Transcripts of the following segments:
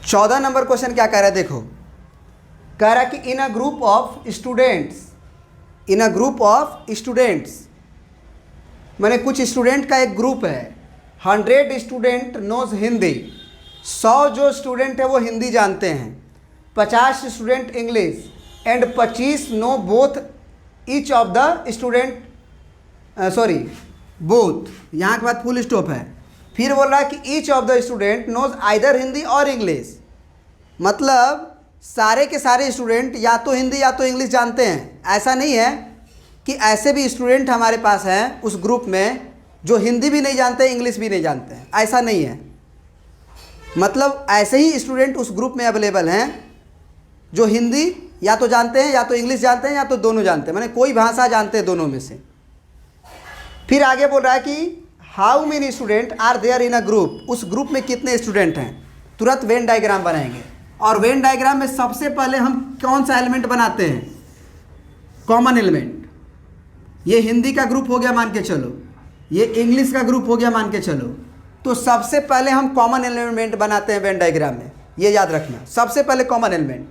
14 number question क्या कह रहा है देखो, कह रहा है कि इन अ ग्रुप ऑफ स्टूडेंट्स, मैंने कुछ स्टूडेंट का एक ग्रुप है, 100 स्टूडेंट नोज हिंदी, 100 जो स्टूडेंट है वो हिंदी जानते हैं, 50 student English and 25 know both each of the student, sorry both, यहाँ के बाद फुल स्टॉप है। फिर बोल रहा है कि each of the student knows either Hindi और इंग्लिश, मतलब सारे के सारे स्टूडेंट या तो हिंदी या तो इंग्लिश जानते हैं। ऐसा नहीं है कि ऐसे भी स्टूडेंट हमारे पास हैं उस ग्रुप में जो हिंदी भी नहीं जानते इंग्लिश भी नहीं जानते हैं, ऐसा नहीं है। मतलब ऐसे ही स्टूडेंट उस ग्रुप में अवेलेबल हैं जो हिंदी या तो जानते हैं या तो इंग्लिश जानते हैं या तो दोनों जानते हैं, माने कोई भाषा जानते हैं दोनों में से। फिर आगे बोल रहा है कि how many student are there in a group, उस ग्रुप में कितने स्टूडेंट हैं। तुरंत वेन डायग्राम बनाएंगे, और वेन डायग्राम में सबसे पहले हम कौन सा एलिमेंट बनाते हैं, कॉमन एलिमेंट। ये हिंदी का ग्रुप हो गया मान के चलो, ये इंग्लिश का ग्रुप हो गया मान के चलो, तो सबसे पहले हम कॉमन एलिमेंट बनाते हैं वेन डायग्राम में, ये याद रखना, सबसे पहले कॉमन एलिमेंट।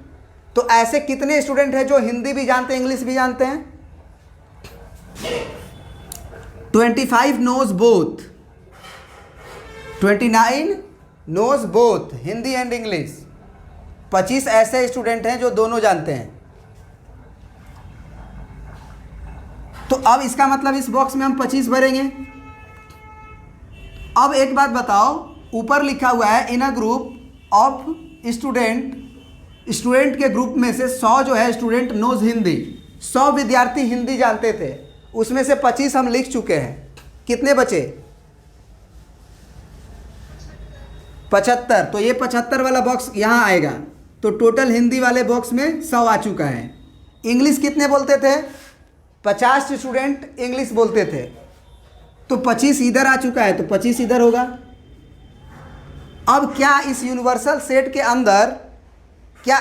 तो ऐसे कितने स्टूडेंट हैं जो हिंदी भी जानते हैं इंग्लिश भी जानते हैं। 25 knows both, 29 knows both Hindi and English, 25 ऐसे स्टूडेंट हैं जो दोनों जानते हैं। तो अब इसका मतलब इस बॉक्स में हम 25 भरेंगे। अब एक बात बताओ, ऊपर लिखा हुआ है इन अ ग्रुप ऑफ स्टूडेंट के ग्रुप में से 100 जो है स्टूडेंट नोज हिंदी, 100 विद्यार्थी हिंदी जानते थे, उसमें से 25 हम लिख चुके हैं, कितने बचे 75। तो ये 75 वाला बॉक्स यहाँ आएगा, तो टोटल हिंदी वाले बॉक्स में 100 आ चुका है। इंग्लिश कितने बोलते थे, 50 स्टूडेंट इंग्लिश बोलते थे, तो 25 इधर आ चुका है, तो 25 इधर होगा। अब क्या इस यूनिवर्सल सेट के अंदर क्या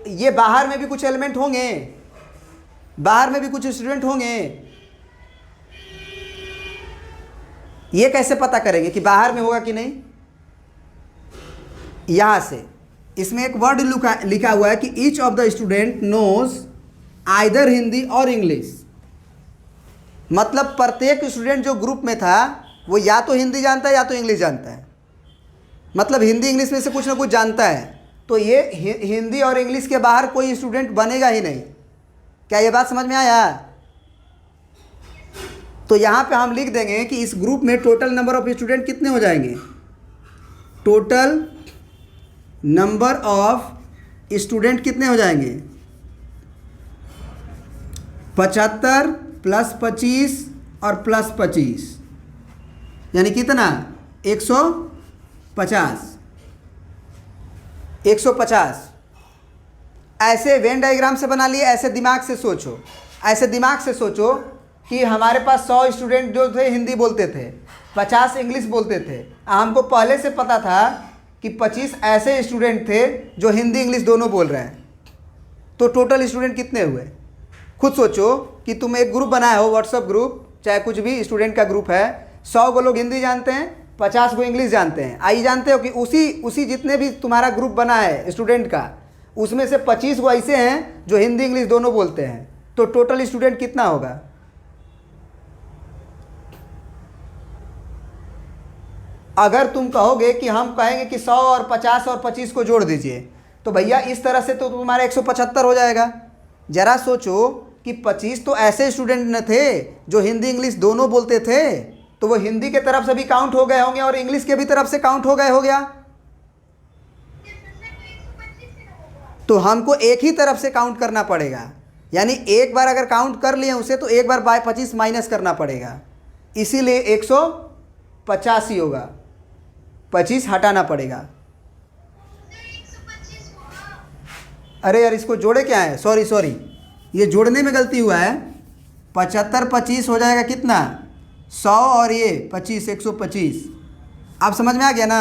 ये बाहर में भी कुछ एलिमेंट होंगे, बाहर में भी कुछ स्टूडेंट होंगे, ये कैसे पता करेंगे कि बाहर में होगा कि नहीं। यहां से इसमें एक वर्ड लिखा हुआ है कि each of the student knows either Hindi और इंग्लिश, मतलब प्रत्येक स्टूडेंट जो ग्रुप में था वो या तो हिंदी जानता है या तो इंग्लिश जानता है, मतलब हिंदी इंग्लिश में से कुछ ना कुछ जानता है। तो ये हिंदी और इंग्लिश के बाहर कोई स्टूडेंट बनेगा ही नहीं। क्या ये बात समझ में आया। तो यहाँ पे हम लिख देंगे कि इस ग्रुप में टोटल नंबर ऑफ स्टूडेंट कितने हो जाएंगे, टोटल नंबर ऑफ स्टूडेंट कितने हो जाएंगे, 75 प्लस 25 और प्लस 25, यानी कितना 150। 150 ऐसे वेन डायग्राम से बना लिए। ऐसे दिमाग से सोचो, ऐसे दिमाग से सोचो कि हमारे पास 100 स्टूडेंट जो थे हिंदी बोलते थे, 50 इंग्लिश बोलते थे। हमको पहले से पता था कि 25 ऐसे स्टूडेंट थे जो हिंदी इंग्लिश दोनों बोल रहे हैं, तो टोटल स्टूडेंट कितने हुए। खुद सोचो कि तुम एक ग्रुप बनाए हो, व्हाट्सएप ग्रुप चाहे कुछ भी स्टूडेंट का ग्रुप है, 100 को लोग हिंदी जानते हैं, 50 को इंग्लिश जानते हैं। आइए जानते हो कि उसी जितने भी तुम्हारा ग्रुप बना है स्टूडेंट का, उसमें से 25 को ऐसे हैं जो हिंदी इंग्लिश दोनों बोलते हैं, तो टोटल स्टूडेंट कितना होगा। अगर तुम कहोगे कि हम कहेंगे कि 100 और 50 और 25 को जोड़ दीजिए, तो भैया इस तरह से तो तुम्हारा 175 हो जाएगा। जरा सोचो कि 25 तो ऐसे स्टूडेंट न थे जो हिंदी इंग्लिश दोनों बोलते थे, तो वो हिंदी के तरफ से भी काउंट हो गए होंगे और इंग्लिश के भी तरफ से काउंट हो गया। तो हमको एक ही तरफ से काउंट करना पड़ेगा, यानी एक बार अगर काउंट कर लिए उसे तो एक बार बाय 25 माइनस करना पड़ेगा, इसीलिए 150 ही होगा, 25 हटाना पड़ेगा। अरे यार इसको जोड़े क्या है, सॉरी ये जोड़ने में गलती हुआ है। 75 25 हो जाएगा कितना 100 और ये 25 125। आप समझ में आ गया ना।